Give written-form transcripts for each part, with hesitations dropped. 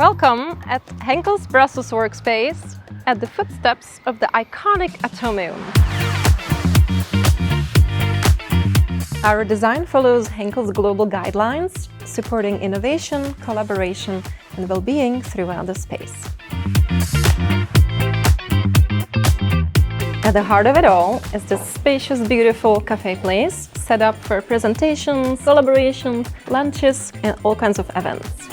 Welcome at Henkel's Brussels workspace at the footsteps of the iconic Atomium. Our design follows Henkel's global guidelines, supporting innovation, collaboration, and well-being throughout the space. At the heart of it all is this spacious, beautiful cafe place set up for presentations, collaborations, lunches, and all kinds of events.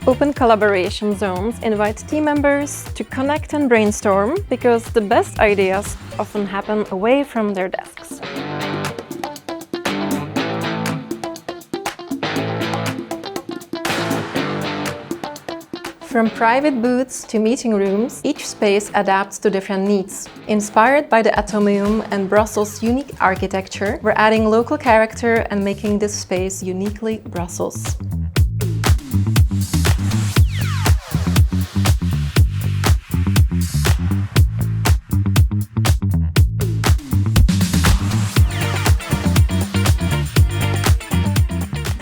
Open collaboration zones invite team members to connect and brainstorm because the best ideas often happen away from their desks. From private booths to meeting rooms, each space adapts to different needs. Inspired by the Atomium and Brussels' unique architecture, we're adding local character and making this space uniquely Brussels.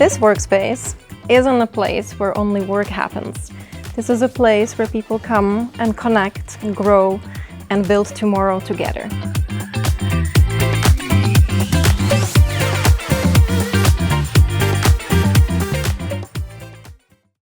This workspace isn't a place where only work happens. This is a place where people come and connect, and grow, and build tomorrow together.